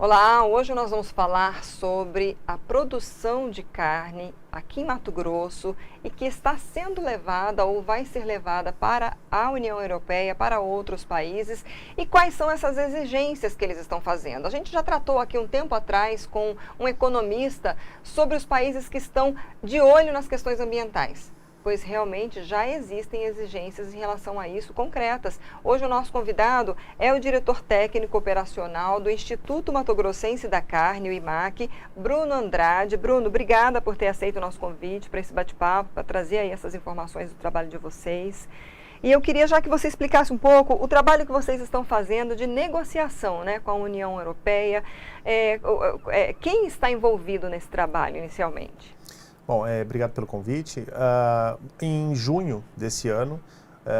Olá, hoje nós vamos falar sobre a produção de carne aqui em Mato Grosso e que está sendo levada ou vai ser levada para a União Europeia, para outros países, e quais são essas exigências que eles estão fazendo. A gente já tratou aqui um tempo atrás com um economista sobre os países que estão de olho nas questões ambientais, pois realmente já existem exigências em relação a isso concretas. Hoje o nosso convidado é o diretor técnico operacional do Instituto Mato Grossense da Carne, o IMAC, Bruno Andrade. Bruno, obrigada por ter aceito o nosso convite para esse bate-papo, para trazer aí essas informações do trabalho de vocês. E eu queria já que você explicasse um pouco o trabalho que vocês estão fazendo de negociação, né, com a União Europeia. Quem está envolvido nesse trabalho inicialmente? Bom, obrigado pelo convite. Em junho desse ano,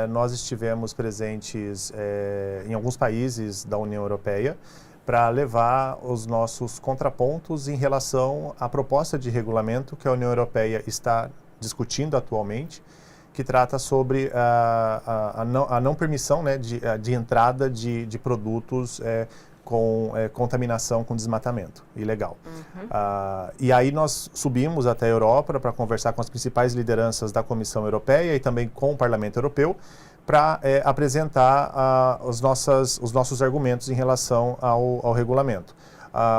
nós estivemos presentes em alguns países da União Europeia para levar os nossos contrapontos em relação à proposta de regulamento que a União Europeia está discutindo atualmente, que trata sobre a não permissão, né, de entrada de produtos com contaminação com desmatamento ilegal. E aí nós subimos até a Europa para conversar com as principais lideranças da Comissão Europeia e também com o Parlamento Europeu para apresentar os nossos argumentos em relação ao regulamento.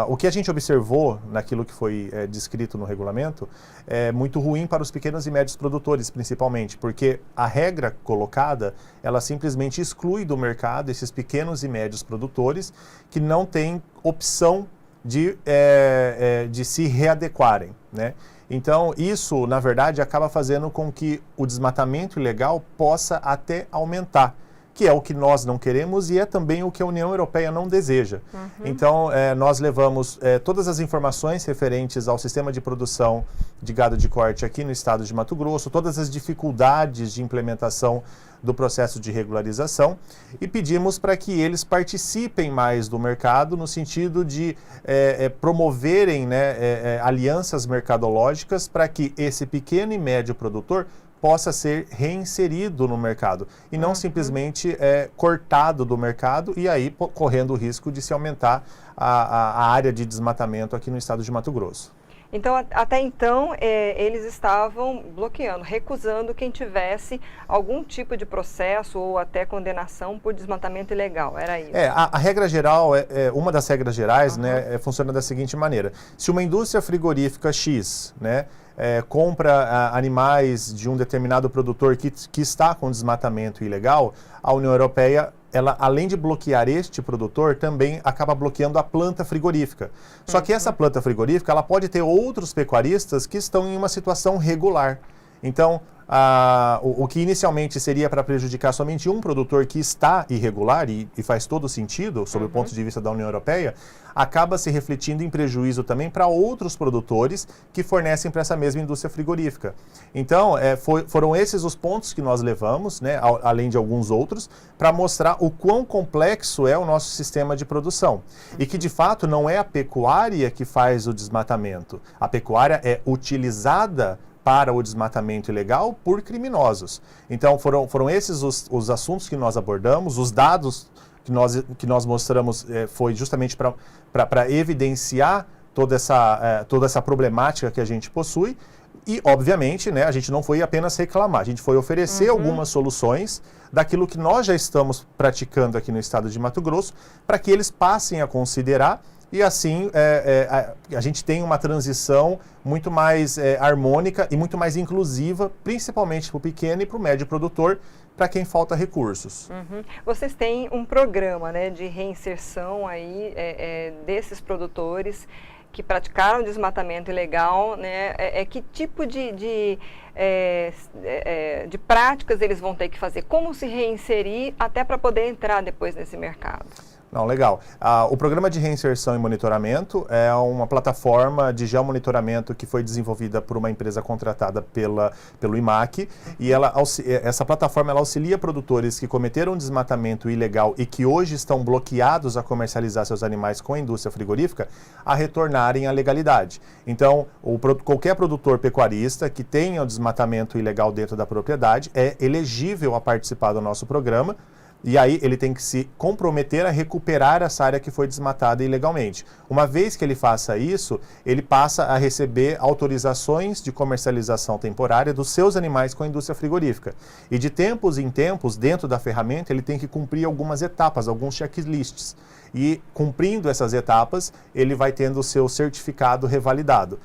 O que a gente observou naquilo que foi descrito no regulamento é muito ruim para os pequenos e médios produtores, principalmente, porque a regra colocada, ela simplesmente exclui do mercado esses pequenos e médios produtores que não têm opção de se readequarem, né? Então, isso, na verdade, acaba fazendo com que o desmatamento ilegal possa até aumentar, que é o que nós não queremos e é também o que a União Europeia não deseja. Então, nós levamos todas as informações referentes ao sistema de produção de gado de corte aqui no estado de Mato Grosso, todas as dificuldades de implementação do processo de regularização e pedimos para que eles participem mais do mercado no sentido de promoverem, né, alianças mercadológicas para que esse pequeno e médio produtor possa ser reinserido no mercado e não simplesmente cortado do mercado e aí correndo o risco de se aumentar a área de desmatamento aqui no estado de Mato Grosso. Então, até então, eles estavam bloqueando, recusando quem tivesse algum tipo de processo ou até condenação por desmatamento ilegal, era isso? A regra geral, uma das regras gerais, né, funciona da seguinte maneira. Se uma indústria frigorífica X, né, compra animais de um determinado produtor que está com desmatamento ilegal, a União Europeia, ela, além de bloquear este produtor, também acaba bloqueando a planta frigorífica. Só que essa planta frigorífica, ela pode ter outros pecuaristas que estão em uma situação regular. Então, o que inicialmente seria para prejudicar somente um produtor que está irregular, e faz todo sentido, sob o ponto de vista da União Europeia, acaba se refletindo em prejuízo também para outros produtores que fornecem para essa mesma indústria frigorífica. Então, foram esses os pontos que nós levamos, né, além de alguns outros, para mostrar o quão complexo é o nosso sistema de produção. E que, de fato, não é a pecuária que faz o desmatamento. A pecuária é utilizada para o desmatamento ilegal por criminosos. Então, foram esses os assuntos que nós abordamos, os dados que nós mostramos foi justamente para evidenciar toda essa problemática que a gente possui e, obviamente, né, a gente não foi apenas reclamar, a gente foi oferecer algumas soluções daquilo que nós já estamos praticando aqui no estado de Mato Grosso para que eles passem a considerar e assim a gente tem uma transição muito mais harmônica e muito mais inclusiva, principalmente para o pequeno e para o médio produtor, para quem falta recursos. Vocês têm um programa, né, de reinserção aí, desses produtores que praticaram desmatamento ilegal, né? Que tipo de práticas eles vão ter que fazer? Como se reinserir até para poder entrar depois nesse mercado? Não, legal. O Programa de Reinserção e Monitoramento é uma plataforma de geomonitoramento que foi desenvolvida por uma empresa contratada pelo IMAC e essa plataforma ela auxilia produtores que cometeram desmatamento ilegal e que hoje estão bloqueados a comercializar seus animais com a indústria frigorífica a retornarem à legalidade. Então, qualquer produtor pecuarista que tenha o desmatamento ilegal dentro da propriedade é elegível a participar do nosso programa, e aí ele tem que se comprometer a recuperar essa área que foi desmatada ilegalmente. Uma vez que ele faça isso, ele passa a receber autorizações de comercialização temporária dos seus animais com a indústria frigorífica. E de tempos em tempos, dentro da ferramenta, ele tem que cumprir algumas etapas, alguns checklists. E cumprindo essas etapas, ele vai tendo o seu certificado revalidado.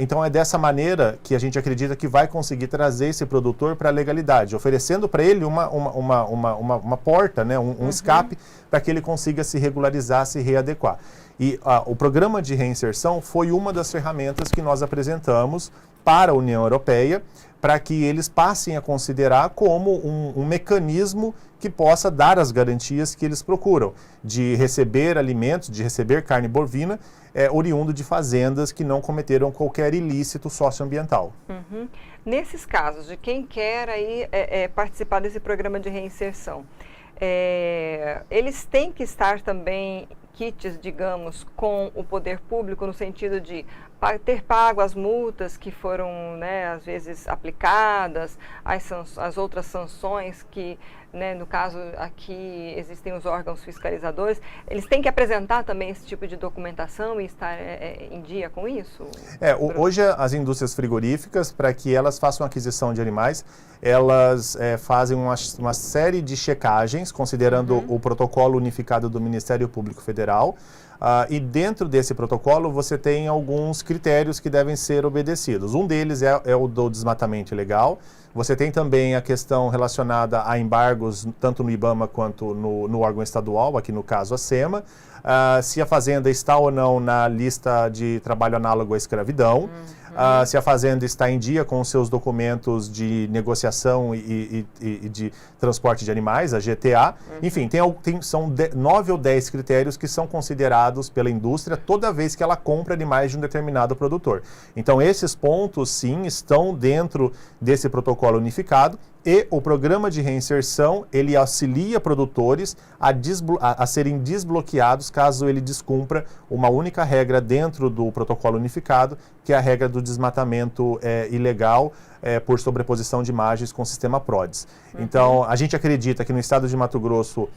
Então é dessa maneira que a gente acredita que vai conseguir trazer esse produtor para a legalidade, oferecendo para ele uma porta, né, um escape, para que ele consiga se regularizar, se readequar. E o programa de reinserção foi uma das ferramentas que nós apresentamos para a União Europeia, para que eles passem a considerar como um mecanismo que possa dar as garantias que eles procuram, de receber alimentos, de receber carne bovina, oriundo de fazendas que não cometeram qualquer ilícito socioambiental. Uhum. Nesses casos, de quem quer aí, participar desse programa de reinserção, eles têm que estar também kits, digamos, com o poder público, no sentido de ter pago as multas que foram, né, às vezes aplicadas, as outras sanções que, né, no caso aqui existem os órgãos fiscalizadores, eles têm que apresentar também esse tipo de documentação e estar em dia com isso? Hoje as indústrias frigoríficas, para que elas façam aquisição de animais, elas fazem uma série de checagens, considerando o protocolo unificado do Ministério Público Federal, e dentro desse protocolo você tem alguns critérios que devem ser obedecidos. Um deles é o do desmatamento ilegal. Você tem também a questão relacionada a embargos, tanto no IBAMA quanto no órgão estadual, aqui no caso a SEMA, se a fazenda está ou não na lista de trabalho análogo à escravidão, se a fazenda está em dia com os seus documentos de negociação e de transporte de animais, a GTA. Enfim, são 9 ou 10 critérios que são considerados pela indústria toda vez que ela compra animais de um determinado produtor. Então, esses pontos, sim, estão dentro desse protocolo unificado. E o programa de reinserção, ele auxilia produtores a serem desbloqueados caso ele descumpra uma única regra dentro do protocolo unificado, que é a regra do desmatamento ilegal por sobreposição de imagens com o sistema PRODES. Então, a gente acredita que no estado de Mato Grosso,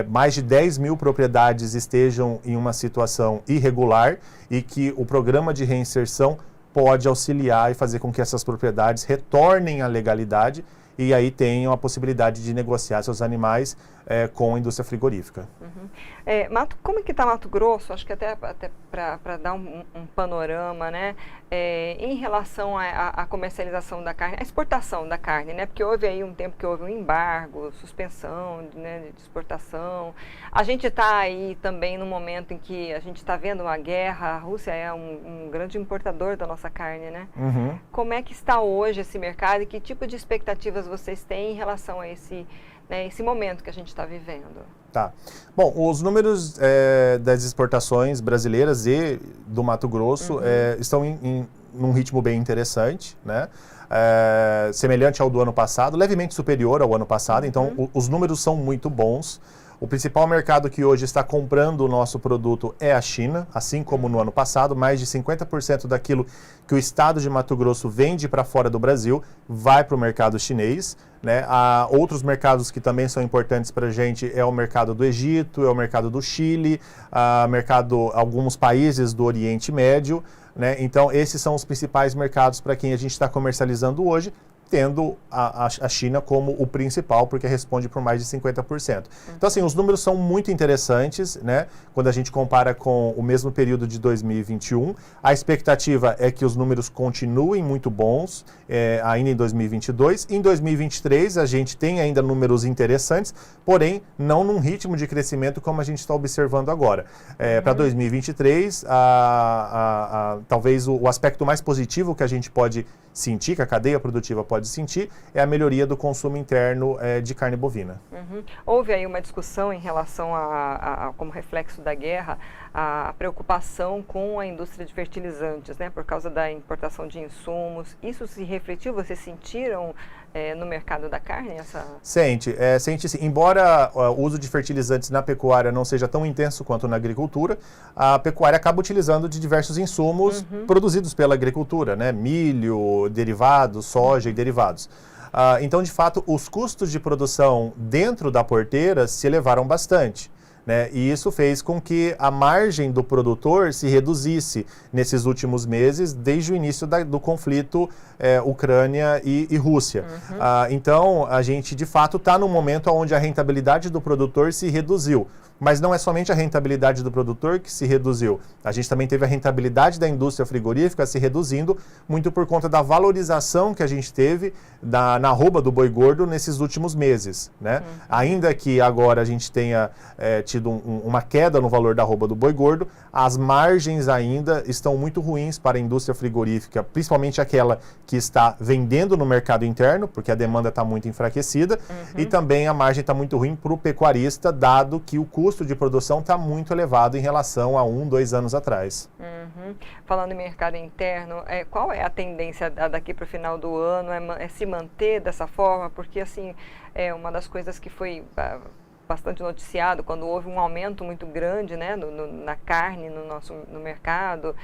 mais de 10 mil propriedades estejam em uma situação irregular e que o programa de reinserção pode auxiliar e fazer com que essas propriedades retornem à legalidade e aí tenham a possibilidade de negociar seus animais com a indústria frigorífica. Como que está Mato Grosso? Acho que até para dar um panorama, né, em relação à comercialização da carne, à exportação da carne, né, porque houve aí um tempo que houve um embargo, suspensão, né, de exportação. A gente está aí também no momento em que a gente está vendo uma guerra, a Rússia é um grande importador da nossa carne, né? Como é que está hoje esse mercado e que tipo de expectativas vocês têm em relação a esse momento que a gente está vivendo? Tá. Bom, os números das exportações brasileiras e do Mato Grosso estão num ritmo bem interessante, né? Semelhante ao do ano passado, levemente superior ao ano passado, então os números são muito bons. O principal mercado que hoje está comprando o nosso produto é a China, assim como no ano passado. Mais de 50% daquilo que o estado de Mato Grosso vende para fora do Brasil vai para o mercado chinês, né? Há outros mercados que também são importantes para a gente, é o mercado do Egito, é o mercado do Chile, alguns países do Oriente Médio, né? Então, esses são os principais mercados para quem a gente está comercializando hoje, tendo a China como o principal, porque responde por mais de 50%. Então, assim, os números são muito interessantes, né? Quando a gente compara com o mesmo período de 2021. A expectativa é que os números continuem muito bons ainda em 2022. Em 2023, a gente tem ainda números interessantes, porém, não num ritmo de crescimento como a gente está observando agora. Para 2023, talvez o aspecto mais positivo que a gente pode sentir, que a cadeia produtiva pode sentir, é a melhoria do consumo interno de carne bovina. Houve aí uma discussão em relação como reflexo da guerra, a preocupação com a indústria de fertilizantes, né, por causa da importação de insumos. Isso se refletiu? Vocês sentiram no mercado da carne? Sente sim. Embora o uso de fertilizantes na pecuária não seja tão intenso quanto na agricultura, a pecuária acaba utilizando de diversos insumos produzidos pela agricultura, né? Milho, derivados, soja e derivados. Então, de fato, os custos de produção dentro da porteira se elevaram bastante. Né? E isso fez com que a margem do produtor se reduzisse nesses últimos meses, desde o início do conflito Ucrânia e Rússia. Então, a gente, de fato, está num momento onde a rentabilidade do produtor se reduziu. Mas não é somente a rentabilidade do produtor que se reduziu. A gente também teve a rentabilidade da indústria frigorífica se reduzindo, muito por conta da valorização que a gente teve na arroba do boi gordo nesses últimos meses. Né? Ainda que agora a gente tenha tido uma queda no valor da arroba do boi gordo, as margens ainda estão muito ruins para a indústria frigorífica, principalmente aquela que está vendendo no mercado interno, porque a demanda está muito enfraquecida, e também a margem está muito ruim para o pecuarista, dado que o custo de produção está muito elevado em relação a 1, 2 anos atrás. Falando em mercado interno, qual é a tendência daqui para o final do ano? É se manter dessa forma? Porque, assim, uma das coisas que foi bastante noticiado quando houve um aumento muito grande, né, na carne no mercado,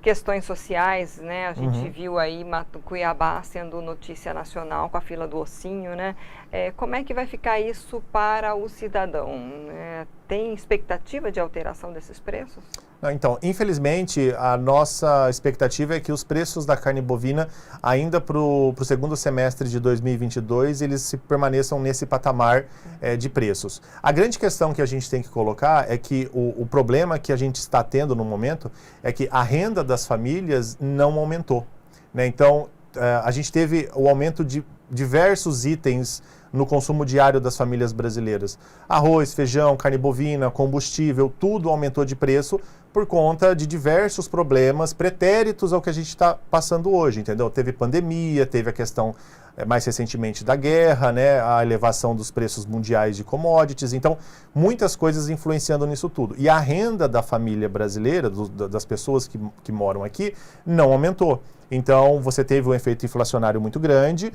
questões sociais, né, a gente viu aí Cuiabá sendo notícia nacional com a fila do ossinho, né, como é que vai ficar isso para o cidadão? Tem expectativa de alteração desses preços? Então, infelizmente, a nossa expectativa é que os preços da carne bovina, ainda para o segundo semestre de 2022, eles permaneçam nesse patamar de preços. A grande questão que a gente tem que colocar é que o problema que a gente está tendo no momento é que a renda das famílias não aumentou. Né? Então, a gente teve o aumento de diversos itens no consumo diário das famílias brasileiras. Arroz, feijão, carne bovina, combustível, tudo aumentou de preço por conta de diversos problemas pretéritos ao que a gente está passando hoje, entendeu? Teve pandemia, teve a questão mais recentemente da guerra, né? A elevação dos preços mundiais de commodities, então muitas coisas influenciando nisso tudo. E a renda da família brasileira, das pessoas que moram aqui, não aumentou. Então, você teve um efeito inflacionário muito grande,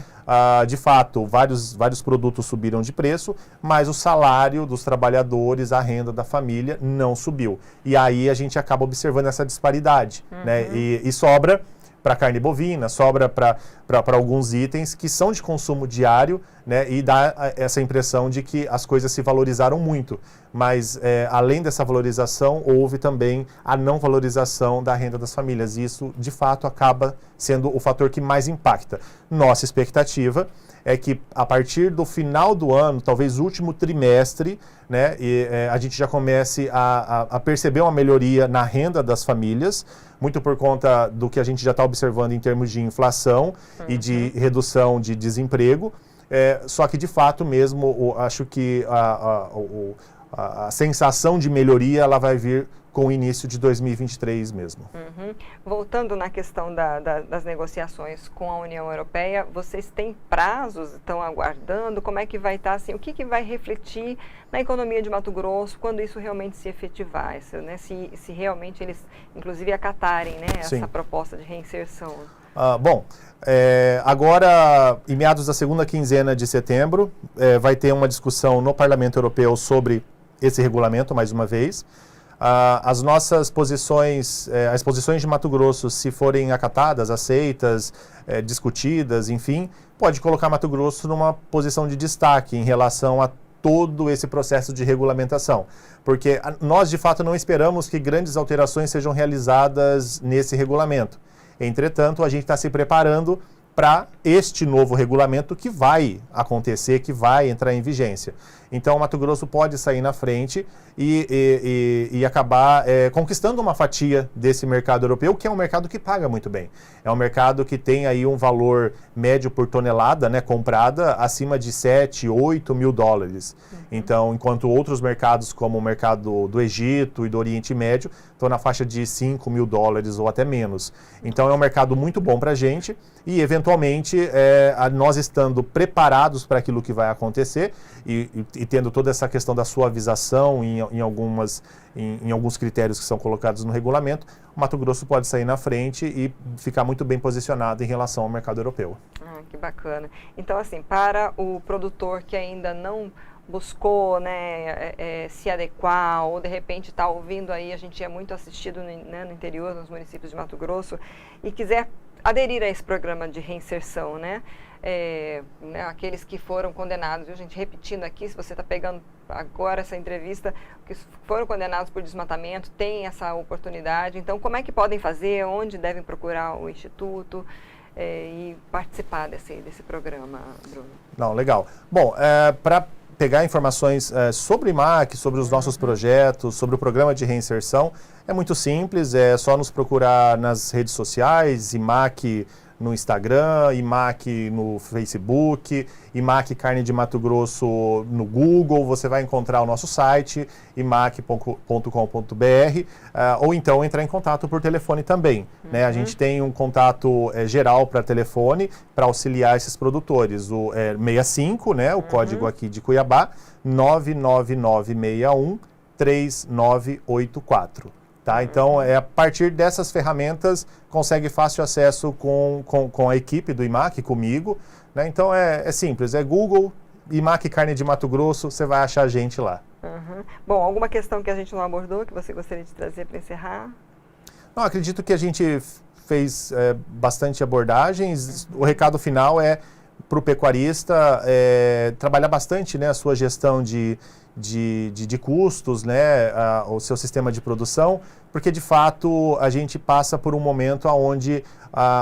de fato, vários produtos subiram de preço, mas o salário dos trabalhadores, a renda da família não subiu. E aí a gente acaba observando essa disparidade, né? E sobra para carne bovina, sobra para alguns itens que são de consumo diário, né? E dá essa impressão de que as coisas se valorizaram muito. Mas, além dessa valorização, houve também a não valorização da renda das famílias. E isso, de fato, acaba sendo o fator que mais impacta. Nossa expectativa é que, a partir do final do ano, talvez último trimestre, né, a gente já comece a perceber uma melhoria na renda das famílias, muito por conta do que a gente já está observando em termos de inflação e de redução de desemprego. Só que, de fato mesmo, acho que a sensação de melhoria ela vai vir com o início de 2023 mesmo. Voltando na questão das negociações com a União Europeia, vocês têm prazos, estão aguardando? Como é que vai estar, assim, o que vai refletir na economia de Mato Grosso quando isso realmente se efetivar, né? Se realmente eles, inclusive, acatarem, né, essa proposta de reinserção? Agora, em meados da segunda quinzena de setembro, vai ter uma discussão no Parlamento Europeu sobre esse regulamento, mais uma vez. As nossas posições, as posições de Mato Grosso, se forem acatadas, aceitas, discutidas, enfim, pode colocar Mato Grosso numa posição de destaque em relação a todo esse processo de regulamentação. Porque nós, de fato, não esperamos que grandes alterações sejam realizadas nesse regulamento. Entretanto, a gente está se preparando para este novo regulamento que vai acontecer, que vai entrar em vigência. Então, o Mato Grosso pode sair na frente e acabar conquistando uma fatia desse mercado europeu, que é um mercado que paga muito bem. É um mercado que tem aí um valor médio por tonelada, né, comprada acima de 7, 8 mil dólares. Então, enquanto outros mercados, como o mercado do Egito e do Oriente Médio, estão na faixa de 5 mil dólares ou até menos. Então, é um mercado muito bom para a gente e, eventualmente, nós estando preparados para aquilo que vai acontecer e tendo toda essa questão da suavização em alguns critérios que são colocados no regulamento, o Mato Grosso pode sair na frente e ficar muito bem posicionado em relação ao mercado europeu. Que bacana. Então, assim, para o produtor que ainda não buscou, né, se adequar, ou de repente está ouvindo aí, a gente é muito assistido, né, no interior, nos municípios de Mato Grosso, e quiser aderir a esse programa de reinserção, né? né, aqueles que foram condenados, viu, gente? Repetindo aqui, se você está pegando agora essa entrevista, que foram condenados por desmatamento, tem essa oportunidade. Então, como é que podem fazer? Onde devem procurar o Instituto e participar desse programa, Bruno? Não, legal. Bom, para pegar informações sobre o IMAC, sobre os nossos projetos, sobre o programa de reinserção, é muito simples, é só nos procurar nas redes sociais, IMAC no Instagram, IMAC no Facebook, IMAC Carne de Mato Grosso no Google, você vai encontrar o nosso site, imac.com.br, ou então entrar em contato por telefone também. Né? A gente tem um contato geral para telefone para auxiliar esses produtores, o 65, né, o código aqui de Cuiabá, 99961 3984. Tá? Então, a partir dessas ferramentas, consegue fácil acesso com a equipe do IMAC, comigo. Né? Então, é simples, é Google, IMAC Carne de Mato Grosso, você vai achar a gente lá. Bom, alguma questão que a gente não abordou, que você gostaria de trazer para encerrar? Não, acredito que a gente fez bastante abordagens. O recado final é para o pecuarista trabalhar bastante, né, a sua gestão de custos, né, o seu sistema de produção, porque de fato a gente passa por um momento onde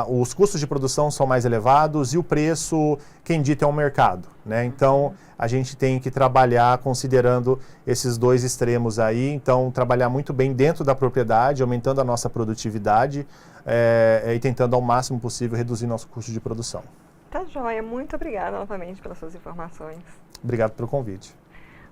os custos de produção são mais elevados e o preço, quem dita, é o mercado. Né? Então a gente tem que trabalhar considerando esses dois extremos aí, então trabalhar muito bem dentro da propriedade, aumentando a nossa produtividade e tentando ao máximo possível reduzir nosso custo de produção. Tá joia, muito obrigada novamente pelas suas informações. Obrigado pelo convite.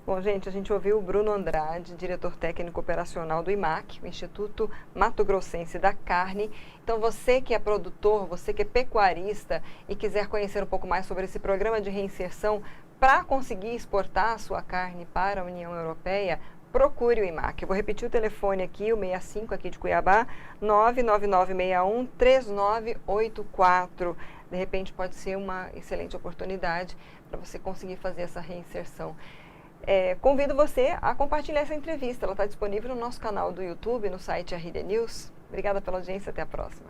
Bom, gente, a gente ouviu o Bruno Andrade, diretor técnico operacional do IMAC, o Instituto Mato Grossense da Carne. Então, você que é produtor, você que é pecuarista e quiser conhecer um pouco mais sobre esse programa de reinserção para conseguir exportar a sua carne para a União Europeia, procure o IMAC. Eu vou repetir o telefone aqui, o 65 aqui de Cuiabá, 99961 3984. De repente pode ser uma excelente oportunidade para você conseguir fazer essa reinserção. Convido você a compartilhar essa entrevista. Ela está disponível no nosso canal do YouTube, no site RD News. Obrigada pela audiência, até a próxima.